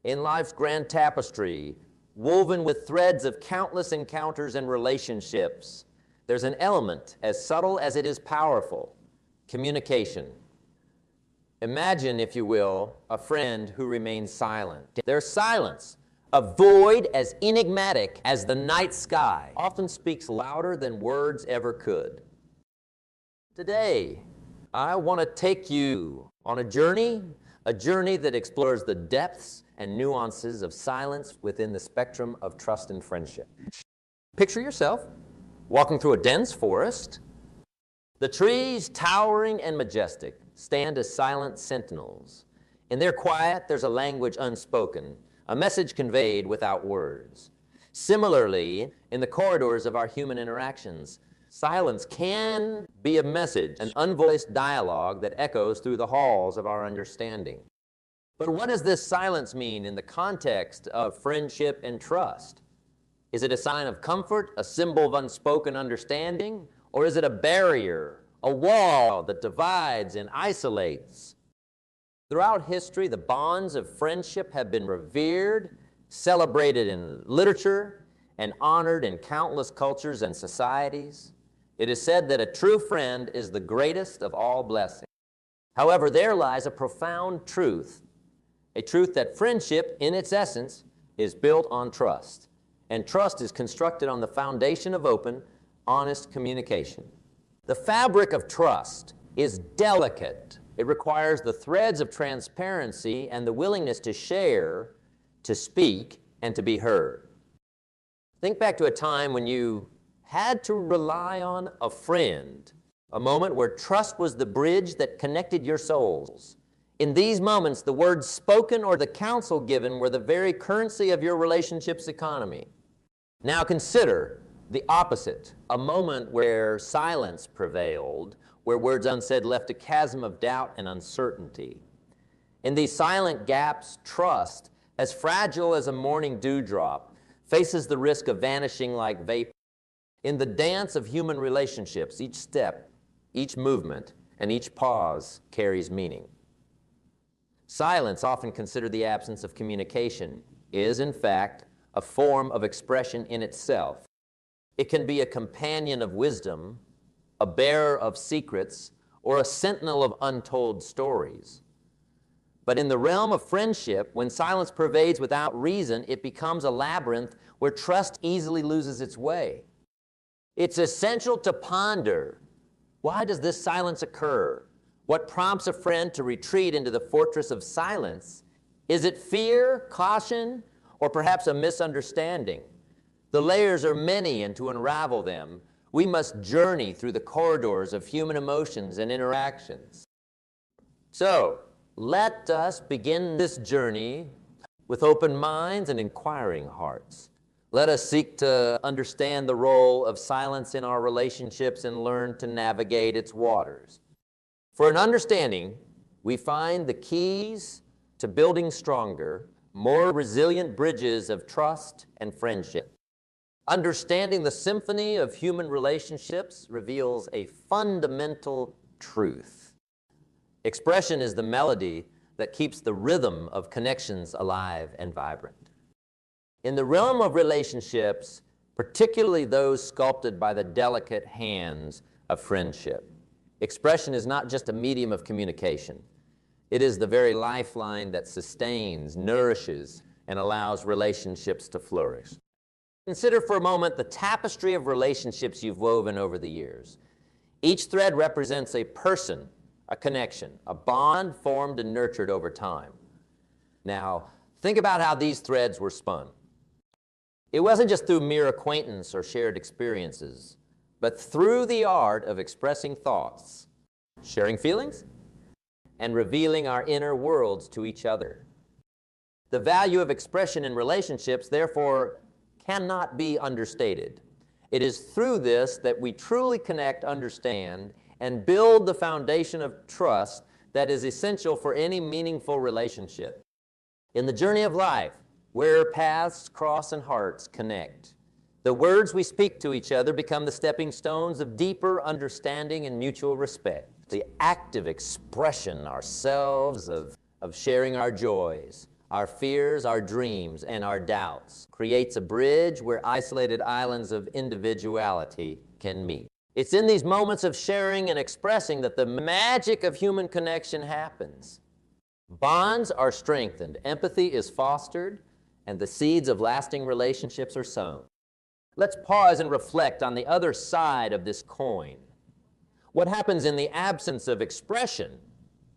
In life's grand tapestry, woven with threads of countless encounters and relationships, there's an element as subtle as it is powerful: communication. Imagine, if you will, a friend who remains silent. Their silence, a void as enigmatic as the night sky, often speaks louder than words ever could. Today, I want to take you on a journey that explores the depths and nuances of silence within the spectrum of trust and friendship. Picture yourself walking through a dense forest. The trees, towering and majestic, stand as silent sentinels. In their quiet, there's a language unspoken, a message conveyed without words. Similarly, in the corridors of our human interactions, silence can be a message, an unvoiced dialogue that echoes through the halls of our understanding. But what does this silence mean in the context of friendship and trust? Is it a sign of comfort, a symbol of unspoken understanding, or is it a barrier, a wall that divides and isolates? Throughout history, the bonds of friendship have been revered, celebrated in literature, and honored in countless cultures and societies. It is said that a true friend is the greatest of all blessings. However, there lies a profound truth, a truth that friendship, in its essence, is built on trust. And trust is constructed on the foundation of open, honest communication. The fabric of trust is delicate. It requires the threads of transparency and the willingness to share, to speak, and to be heard. Think back to a time when you had to rely on a friend, a moment where trust was the bridge that connected your souls. In these moments, the words spoken or the counsel given were the very currency of your relationship's economy. Now consider the opposite, a moment where silence prevailed, where words unsaid left a chasm of doubt and uncertainty. In these silent gaps, trust, as fragile as a morning dewdrop, faces the risk of vanishing like vapor. In the dance of human relationships, each step, each movement, and each pause carries meaning. Silence, often considered the absence of communication, is in fact a form of expression in itself. It can be a companion of wisdom, a bearer of secrets, or a sentinel of untold stories. But in the realm of friendship, when silence pervades without reason, it becomes a labyrinth where trust easily loses its way. It's essential to ponder, why does this silence occur? What prompts a friend to retreat into the fortress of silence? Is it fear, caution, or perhaps a misunderstanding? The layers are many, and to unravel them, we must journey through the corridors of human emotions and interactions. So, let us begin this journey with open minds and inquiring hearts. Let us seek to understand the role of silence in our relationships and learn to navigate its waters. For an understanding, we find the keys to building stronger, more resilient bridges of trust and friendship. Understanding the symphony of human relationships reveals a fundamental truth. Expression is the melody that keeps the rhythm of connections alive and vibrant. In the realm of relationships, particularly those sculpted by the delicate hands of friendship, expression is not just a medium of communication. It is the very lifeline that sustains, nourishes, and allows relationships to flourish. Consider for a moment the tapestry of relationships you've woven over the years. Each thread represents a person, a connection, a bond formed and nurtured over time. Now, think about how these threads were spun. It wasn't just through mere acquaintance or shared experiences, but through the art of expressing thoughts, sharing feelings, and revealing our inner worlds to each other. The value of expression in relationships, therefore, cannot be understated. It is through this that we truly connect, understand, and build the foundation of trust that is essential for any meaningful relationship. In the journey of life, where paths cross and hearts connect, the words we speak to each other become the stepping stones of deeper understanding and mutual respect. The active expression ourselves of sharing our joys, our fears, our dreams, and our doubts, creates a bridge where isolated islands of individuality can meet. It's in these moments of sharing and expressing that the magic of human connection happens. Bonds are strengthened, empathy is fostered, and the seeds of lasting relationships are sown. Let's pause and reflect on the other side of this coin. What happens in the absence of expression?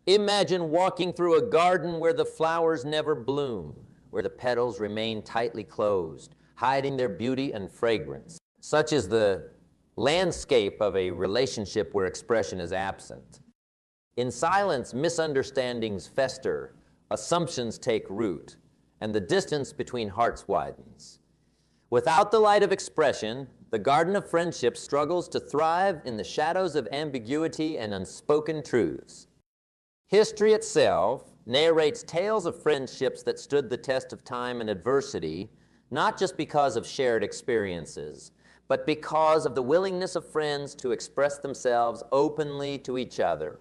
Imagine walking through a garden where the flowers never bloom, where the petals remain tightly closed, hiding their beauty and fragrance. Such is the landscape of a relationship where expression is absent. In silence, misunderstandings fester, assumptions take root, and the distance between hearts widens. Without the light of expression, the garden of friendship struggles to thrive in the shadows of ambiguity and unspoken truths. History itself narrates tales of friendships that stood the test of time and adversity, not just because of shared experiences, but because of the willingness of friends to express themselves openly to each other.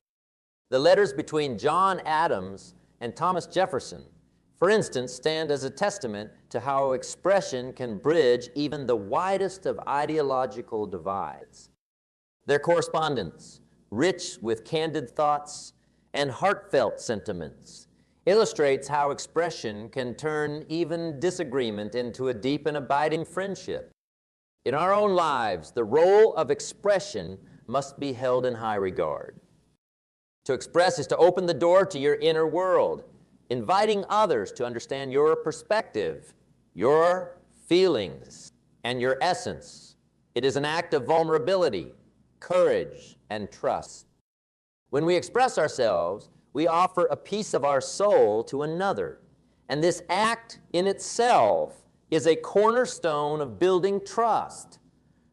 The letters between John Adams and Thomas Jefferson, for instance, stand as a testament to how expression can bridge even the widest of ideological divides. Their correspondence, rich with candid thoughts and heartfelt sentiments, illustrates how expression can turn even disagreement into a deep and abiding friendship. In our own lives, the role of expression must be held in high regard. To express is to open the door to your inner world, inviting others to understand your perspective, your feelings, and your essence. It is an act of vulnerability, courage, and trust. When we express ourselves, we offer a piece of our soul to another, and this act in itself is a cornerstone of building trust.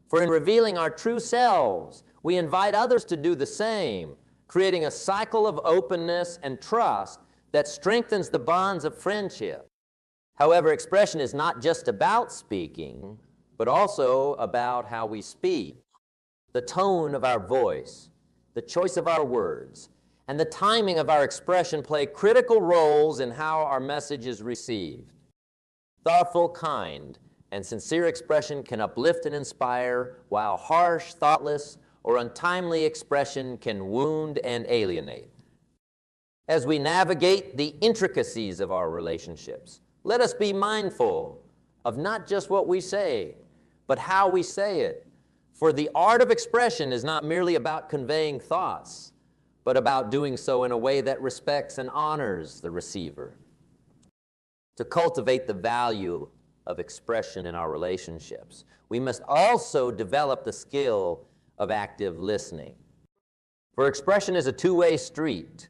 For in revealing our true selves, we invite others to do the same, creating a cycle of openness and trust that strengthens the bonds of friendship. However, expression is not just about speaking, but also about how we speak. The tone of our voice, the choice of our words, and the timing of our expression play critical roles in how our message is received. Thoughtful, kind, and sincere expression can uplift and inspire, while harsh, thoughtless, or untimely expression can wound and alienate. As we navigate the intricacies of our relationships, let us be mindful of not just what we say, but how we say it. For the art of expression is not merely about conveying thoughts, but about doing so in a way that respects and honors the receiver. To cultivate the value of expression in our relationships, we must also develop the skill of active listening. For expression is a two-way street.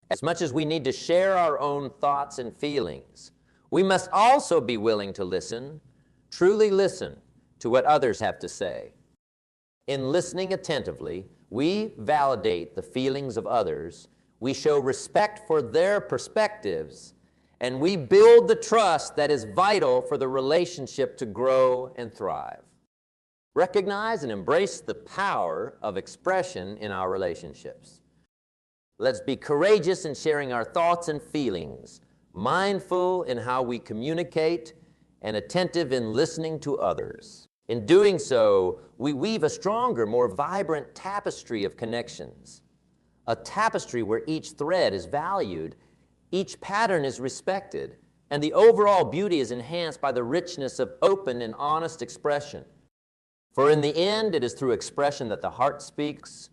As much as we need to share our own thoughts and feelings, we must also be willing to listen, truly listen to what others have to say. In listening attentively, we validate the feelings of others, we show respect for their perspectives, and we build the trust that is vital for the relationship to grow and thrive. Recognize and embrace the power of expression in our relationships. Let's be courageous in sharing our thoughts and feelings, mindful in how we communicate, and attentive in listening to others. In doing so, we weave a stronger, more vibrant tapestry of connections. A tapestry where each thread is valued, each pattern is respected, and the overall beauty is enhanced by the richness of open and honest expression. For in the end, it is through expression that the heart speaks,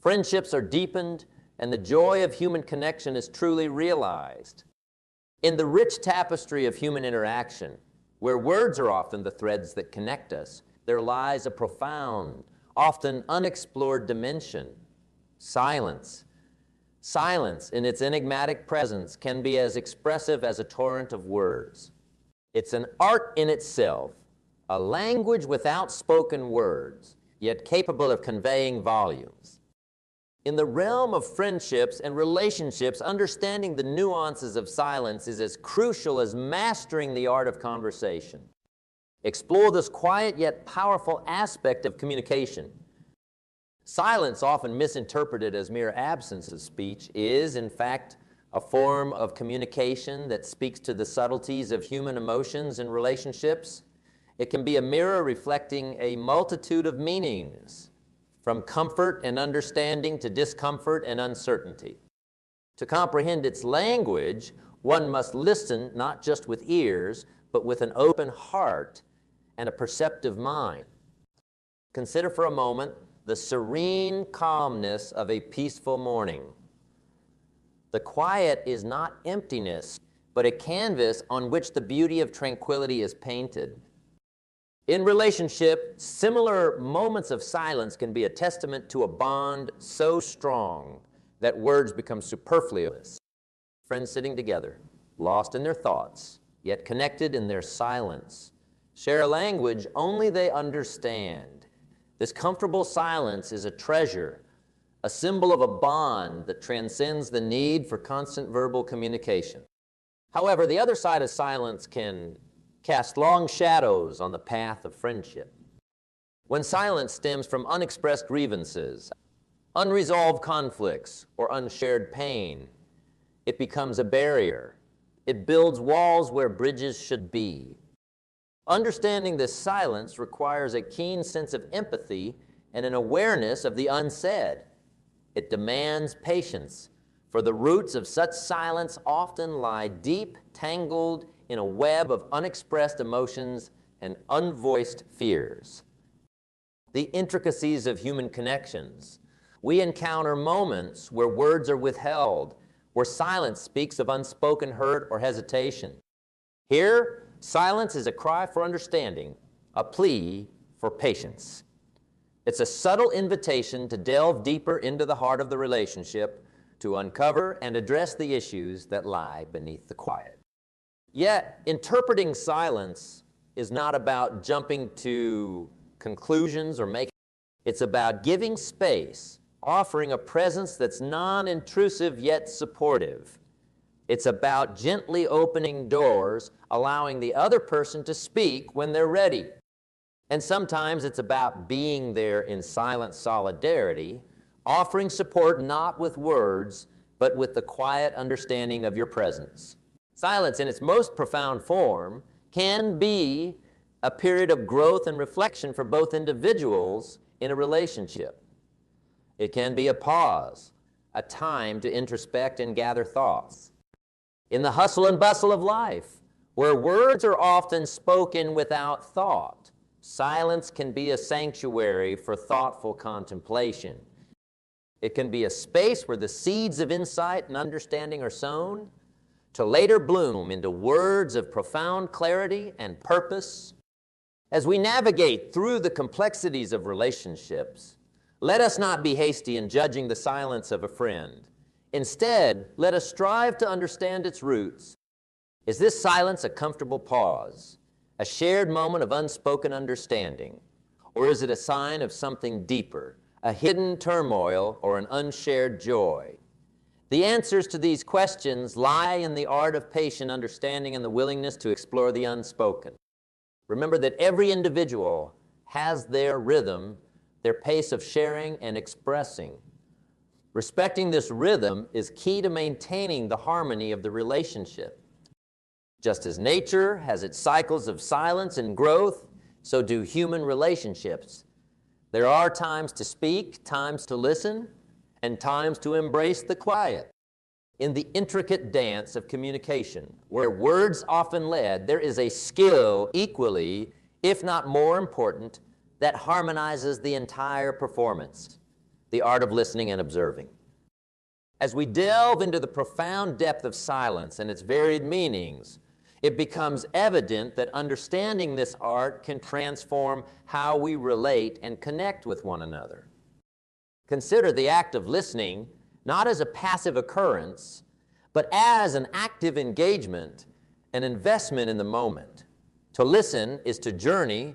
friendships are deepened, and the joy of human connection is truly realized. In the rich tapestry of human interaction, where words are often the threads that connect us, there lies a profound, often unexplored dimension: silence. Silence, in its enigmatic presence, can be as expressive as a torrent of words. It's an art in itself, a language without spoken words, yet capable of conveying volumes. In the realm of friendships and relationships, understanding the nuances of silence is as crucial as mastering the art of conversation. Explore this quiet yet powerful aspect of communication. Silence, often misinterpreted as mere absence of speech, is, in fact, a form of communication that speaks to the subtleties of human emotions and relationships. It can be a mirror reflecting a multitude of meanings, from comfort and understanding to discomfort and uncertainty. To comprehend its language, one must listen not just with ears, but with an open heart and a perceptive mind. Consider for a moment the serene calmness of a peaceful morning. The quiet is not emptiness, but a canvas on which the beauty of tranquility is painted. In relationship, similar moments of silence can be a testament to a bond so strong that words become superfluous. Friends sitting together, lost in their thoughts, yet connected in their silence, share a language only they understand. This comfortable silence is a treasure, a symbol of a bond that transcends the need for constant verbal communication. However, the other side of silence can cast long shadows on the path of friendship. When silence stems from unexpressed grievances, unresolved conflicts, or unshared pain, it becomes a barrier. It builds walls where bridges should be. Understanding this silence requires a keen sense of empathy and an awareness of the unsaid. It demands patience, for the roots of such silence often lie deep, tangled in a web of unexpressed emotions and unvoiced fears. The intricacies of human connections. We encounter moments where words are withheld, where silence speaks of unspoken hurt or hesitation. Here, silence is a cry for understanding, a plea for patience. It's a subtle invitation to delve deeper into the heart of the relationship, to uncover and address the issues that lie beneath the quiet. Yet, interpreting silence is not about jumping to conclusions or making. It's about giving space, offering a presence that's non-intrusive yet supportive. It's about gently opening doors, allowing the other person to speak when they're ready. And sometimes it's about being there in silent solidarity, offering support not with words, but with the quiet understanding of your presence. Silence, in its most profound form, can be a period of growth and reflection for both individuals in a relationship. It can be a pause, a time to introspect and gather thoughts. In the hustle and bustle of life, where words are often spoken without thought, silence can be a sanctuary for thoughtful contemplation. It can be a space where the seeds of insight and understanding are sown, to later bloom into words of profound clarity and purpose. As we navigate through the complexities of relationships, let us not be hasty in judging the silence of a friend. Instead, let us strive to understand its roots. Is this silence a comfortable pause, a shared moment of unspoken understanding, or is it a sign of something deeper, a hidden turmoil or an unshared joy? The answers to these questions lie in the art of patient understanding and the willingness to explore the unspoken. Remember that every individual has their rhythm, their pace of sharing and expressing. Respecting this rhythm is key to maintaining the harmony of the relationship. Just as nature has its cycles of silence and growth, so do human relationships. There are times to speak, times to listen, and times to embrace the quiet. In the intricate dance of communication, where words often lead, there is a skill equally, if not more important, that harmonizes the entire performance, the art of listening and observing. As we delve into the profound depth of silence and its varied meanings, it becomes evident that understanding this art can transform how we relate and connect with one another. Consider the act of listening not as a passive occurrence, but as an active engagement, an investment in the moment. To listen is to journey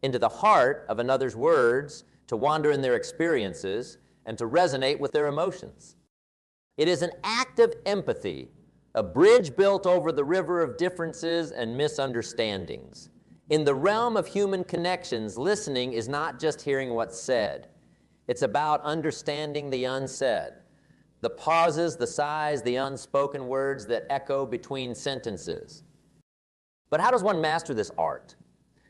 into the heart of another's words, to wander in their experiences, and to resonate with their emotions. It is an act of empathy, a bridge built over the river of differences and misunderstandings. In the realm of human connections, listening is not just hearing what's said. It's about understanding the unsaid, the pauses, the sighs, the unspoken words that echo between sentences. But how does one master this art?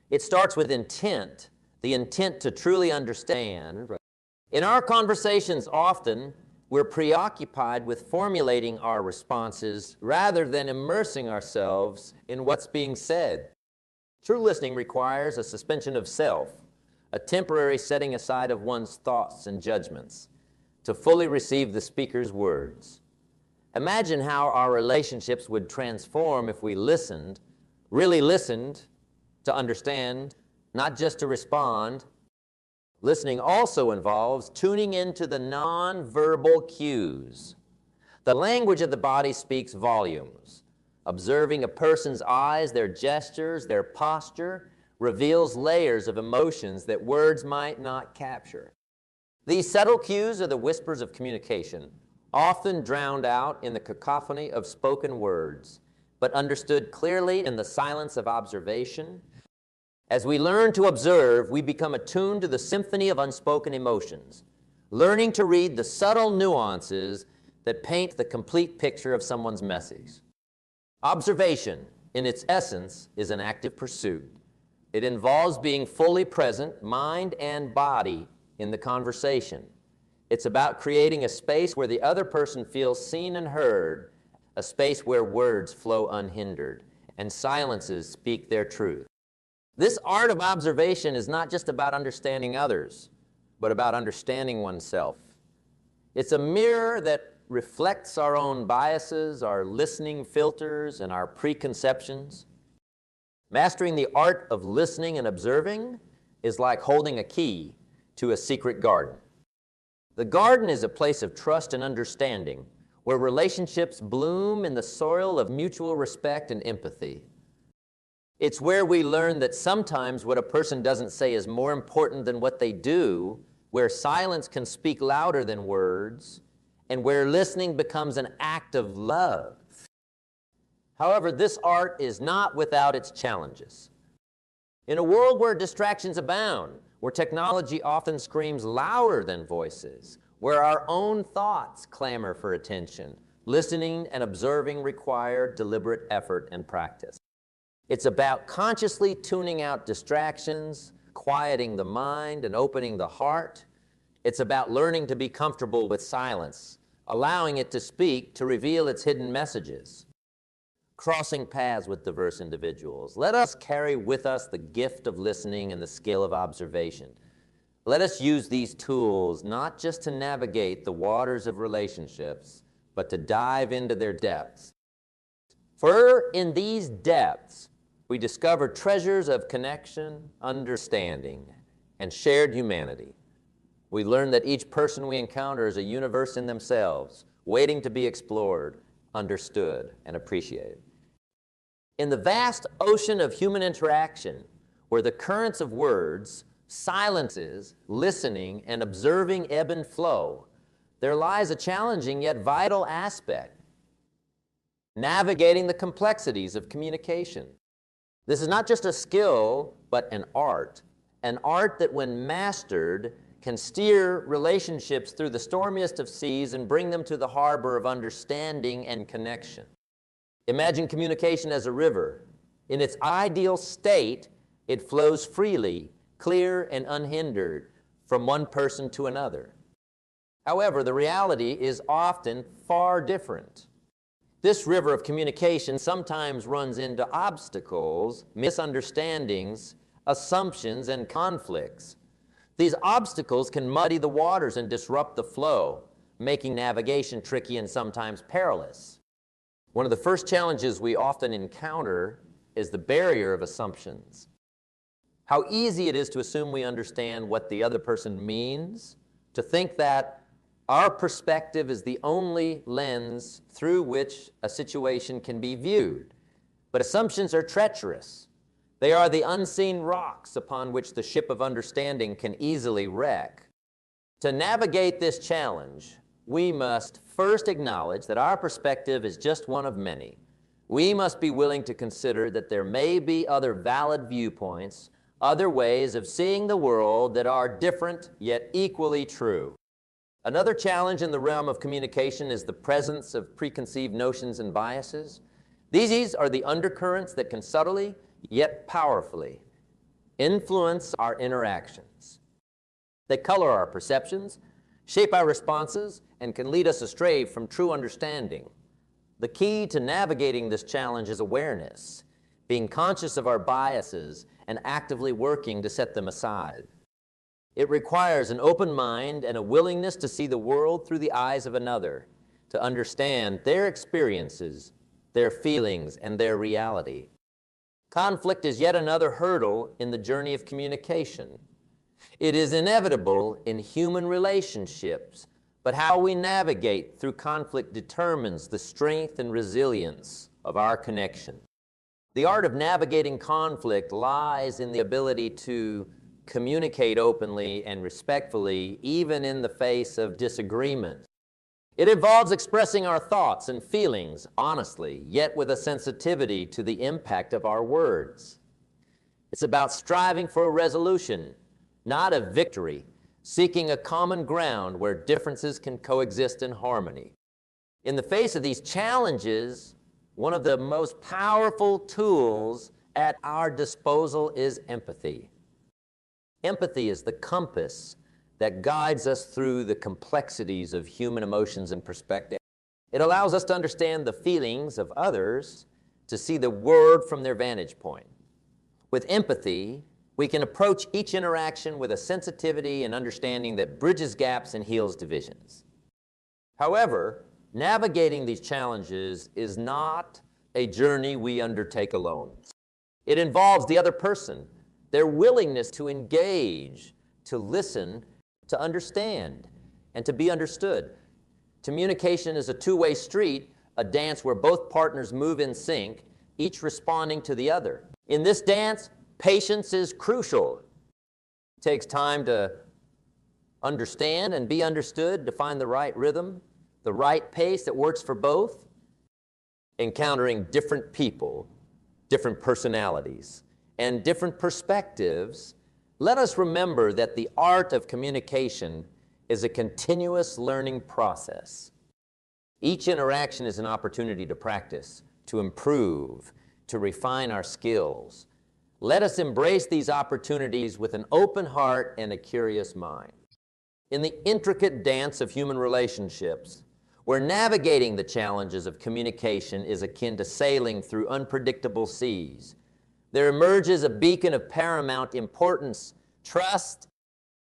It starts with intent, the intent to truly understand. In our conversations, often, we're preoccupied with formulating our responses rather than immersing ourselves in what's being said. True listening requires a suspension of self, a temporary setting aside of one's thoughts and judgments to fully receive the speaker's words. Imagine how our relationships would transform if we listened, really listened to understand, not just to respond. Listening also involves tuning into the non-verbal cues. The language of the body speaks volumes. Observing a person's eyes, their gestures, their posture reveals layers of emotions that words might not capture. These subtle cues are the whispers of communication, often drowned out in the cacophony of spoken words, but understood clearly in the silence of observation. As we learn to observe, we become attuned to the symphony of unspoken emotions, learning to read the subtle nuances that paint the complete picture of someone's message. Observation, in its essence, is an active pursuit. It involves being fully present, mind and body, in the conversation. It's about creating a space where the other person feels seen and heard, a space where words flow unhindered and silences speak their truth. This art of observation is not just about understanding others, but about understanding oneself. It's a mirror that reflects our own biases, our listening filters, and our preconceptions. Mastering the art of listening and observing is like holding a key to a secret garden. The garden is a place of trust and understanding, where relationships bloom in the soil of mutual respect and empathy. It's where we learn that sometimes what a person doesn't say is more important than what they do, where silence can speak louder than words, and where listening becomes an act of love. However, this art is not without its challenges. In a world where distractions abound, where technology often screams louder than voices, where our own thoughts clamor for attention, listening and observing require deliberate effort and practice. It's about consciously tuning out distractions, quieting the mind, and opening the heart. It's about learning to be comfortable with silence, allowing it to speak to reveal its hidden messages. Crossing paths with diverse individuals, let us carry with us the gift of listening and the skill of observation. Let us use these tools not just to navigate the waters of relationships, but to dive into their depths. For in these depths, we discover treasures of connection, understanding, and shared humanity. We learn that each person we encounter is a universe in themselves, waiting to be explored, understood, and appreciated. In the vast ocean of human interaction, where the currents of words, silences, listening, and observing ebb and flow, there lies a challenging yet vital aspect: navigating the complexities of communication. This is not just a skill, but an art that when mastered can steer relationships through the stormiest of seas and bring them to the harbor of understanding and connection. Imagine communication as a river. In its ideal state, it flows freely, clear and unhindered, from one person to another. However, the reality is often far different. This river of communication sometimes runs into obstacles, misunderstandings, assumptions, and conflicts. These obstacles can muddy the waters and disrupt the flow, making navigation tricky and sometimes perilous. One of the first challenges we often encounter is the barrier of assumptions. How easy it is to assume we understand what the other person means, to think that our perspective is the only lens through which a situation can be viewed. But assumptions are treacherous. They are the unseen rocks upon which the ship of understanding can easily wreck. To navigate this challenge, we must first acknowledge that our perspective is just one of many. We must be willing to consider that there may be other valid viewpoints, other ways of seeing the world that are different yet equally true. Another challenge in the realm of communication is the presence of preconceived notions and biases. These are the undercurrents that can subtly, yet powerfully, influence our interactions. They color our perceptions, shape our responses, and can lead us astray from true understanding. The key to navigating this challenge is awareness, being conscious of our biases and actively working to set them aside. It requires an open mind and a willingness to see the world through the eyes of another, to understand their experiences, their feelings, and their reality. Conflict is yet another hurdle in the journey of communication. It is inevitable in human relationships, but how we navigate through conflict determines the strength and resilience of our connection. The art of navigating conflict lies in the ability to communicate openly and respectfully, even in the face of disagreement. It involves expressing our thoughts and feelings honestly, yet with a sensitivity to the impact of our words. It's about striving for a resolution, not a victory, seeking a common ground where differences can coexist in harmony. In the face of these challenges, one of the most powerful tools at our disposal is empathy. Empathy is the compass that guides us through the complexities of human emotions and perspective. It allows us to understand the feelings of others, to see the world from their vantage point. With empathy, we can approach each interaction with a sensitivity and understanding that bridges gaps and heals divisions. However, navigating these challenges is not a journey we undertake alone. It involves the other person, their willingness to engage, to listen, to understand, and to be understood. Communication is a two-way street, a dance where both partners move in sync, each responding to the other. In this dance, patience is crucial. It takes time to understand and be understood, to find the right rhythm, the right pace that works for both. Encountering different people, different personalities, and different perspectives, let us remember that the art of communication is a continuous learning process. Each interaction is an opportunity to practice, to improve, to refine our skills. Let us embrace these opportunities with an open heart and a curious mind. In the intricate dance of human relationships, where navigating the challenges of communication is akin to sailing through unpredictable seas, there emerges a beacon of paramount importance: trust.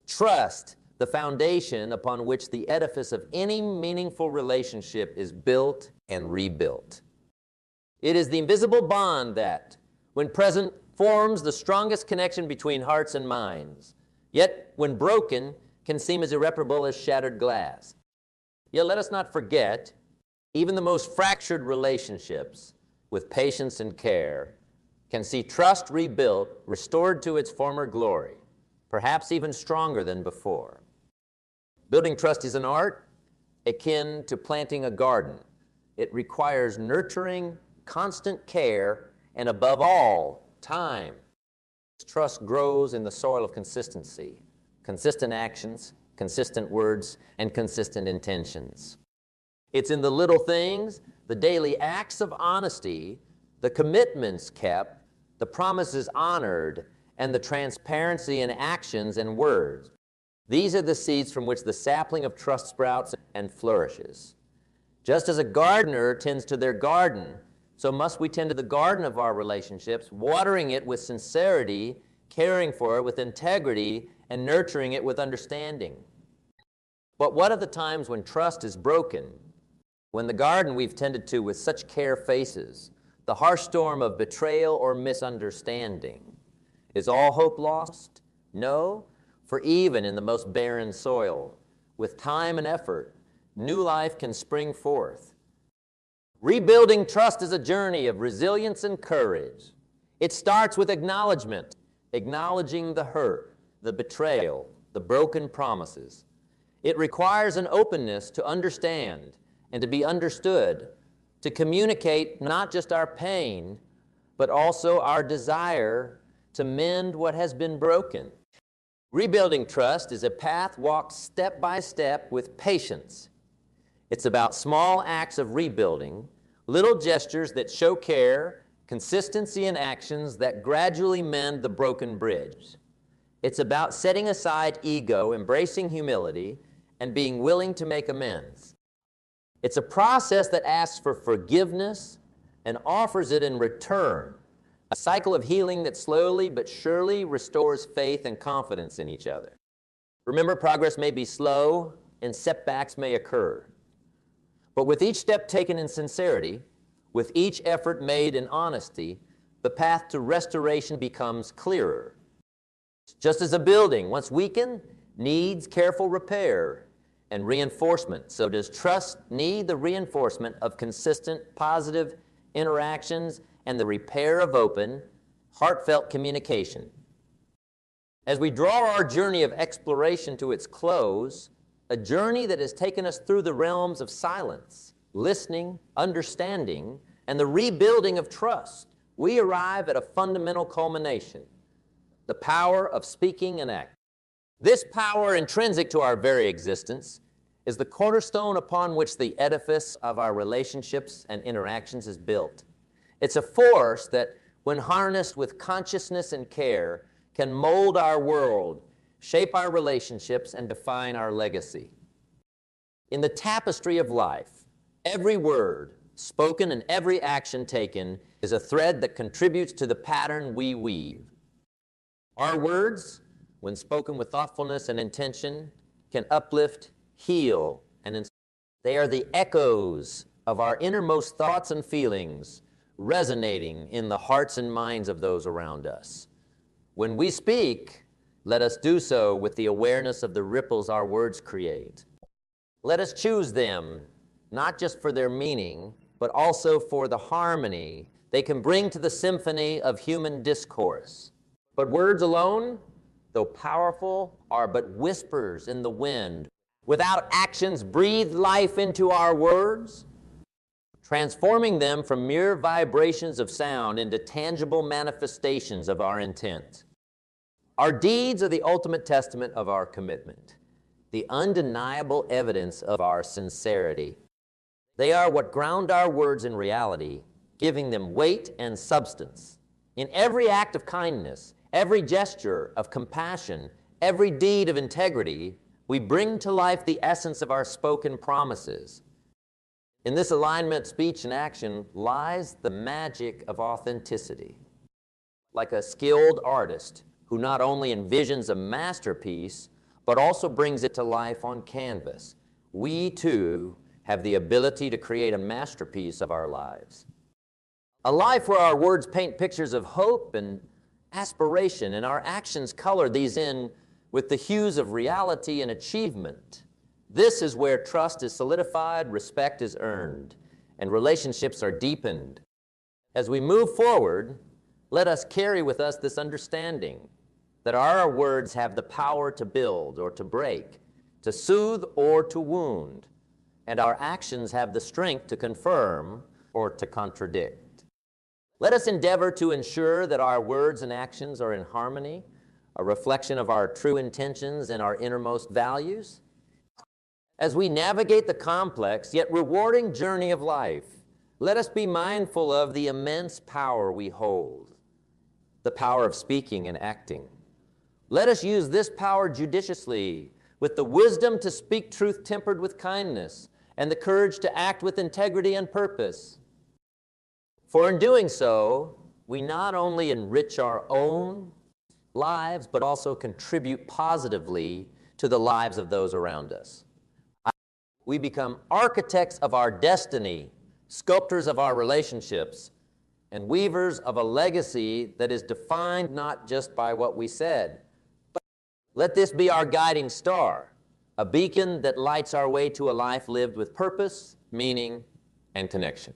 Trust, the foundation upon which the edifice of any meaningful relationship is built and rebuilt. It is the invisible bond that, when present, forms the strongest connection between hearts and minds, yet when broken, can seem as irreparable as shattered glass. Yet let us not forget, even the most fractured relationships, with patience and care, can see trust rebuilt, restored to its former glory, perhaps even stronger than before. Building trust is an art akin to planting a garden. It requires nurturing, constant care, and above all, time. Trust grows in the soil of consistency, consistent actions, consistent words, and consistent intentions. It's in the little things, the daily acts of honesty, the commitments kept, the promises honored, and the transparency in actions and words. These are the seeds from which the sapling of trust sprouts and flourishes. Just as a gardener tends to their garden, so must we tend to the garden of our relationships, watering it with sincerity, caring for it with integrity, and nurturing it with understanding. But what of the times when trust is broken, when the garden we've tended to with such care faces the harsh storm of betrayal or misunderstanding? Is all hope lost? No, for even in the most barren soil, with time and effort, new life can spring forth. Rebuilding trust is a journey of resilience and courage. It starts with acknowledgement, acknowledging the hurt, the betrayal, the broken promises. It requires an openness to understand and to be understood, to communicate not just our pain, but also our desire to mend what has been broken. Rebuilding trust is a path walked step by step with patience. It's about small acts of rebuilding, little gestures that show care, consistency in actions that gradually mend the broken bridge. It's about setting aside ego, embracing humility, and being willing to make amends. It's a process that asks for forgiveness and offers it in return, a cycle of healing that slowly but surely restores faith and confidence in each other. Remember, progress may be slow and setbacks may occur. But with each step taken in sincerity, with each effort made in honesty, the path to restoration becomes clearer. Just as a building, once weakened, needs careful repair and reinforcement, so does trust need the reinforcement of consistent, positive interactions and the repair of open, heartfelt communication. As we draw our journey of exploration to its close, a journey that has taken us through the realms of silence, listening, understanding, and the rebuilding of trust, we arrive at a fundamental culmination: the power of speaking and acting. This power, intrinsic to our very existence, is the cornerstone upon which the edifice of our relationships and interactions is built. It's a force that, when harnessed with consciousness and care, can mold our world, shape our relationships, and define our legacy. In the tapestry of life, every word spoken and every action taken is a thread that contributes to the pattern we weave. Our words, when spoken with thoughtfulness and intention, can uplift, heal, and inspire. They are the echoes of our innermost thoughts and feelings, resonating in the hearts and minds of those around us. When we speak, let us do so with the awareness of the ripples our words create. Let us choose them, not just for their meaning, but also for the harmony they can bring to the symphony of human discourse. But words alone, though powerful, are but whispers in the wind. Without actions, breathe life into our words, transforming them from mere vibrations of sound into tangible manifestations of our intent. Our deeds are the ultimate testament of our commitment, the undeniable evidence of our sincerity. They are what ground our words in reality, giving them weight and substance. In every act of kindness, every gesture of compassion, every deed of integrity, we bring to life the essence of our spoken promises. In this alignment, speech and action, lies the magic of authenticity. Like a skilled artist who not only envisions a masterpiece, but also brings it to life on canvas, we too have the ability to create a masterpiece of our lives. A life where our words paint pictures of hope and aspiration, and our actions color these in with the hues of reality and achievement. This is where trust is solidified, respect is earned, and relationships are deepened. As we move forward, let us carry with us this understanding that our words have the power to build or to break, to soothe or to wound, and our actions have the strength to confirm or to contradict. Let us endeavor to ensure that our words and actions are in harmony, a reflection of our true intentions and our innermost values. As we navigate the complex yet rewarding journey of life, let us be mindful of the immense power we hold, the power of speaking and acting. Let us use this power judiciously, with the wisdom to speak truth tempered with kindness, and the courage to act with integrity and purpose. For in doing so, we not only enrich our own lives, but also contribute positively to the lives of those around us. We become architects of our destiny, sculptors of our relationships, and weavers of a legacy that is defined not just by what we said, but let this be our guiding star, a beacon that lights our way to a life lived with purpose, meaning, and connection.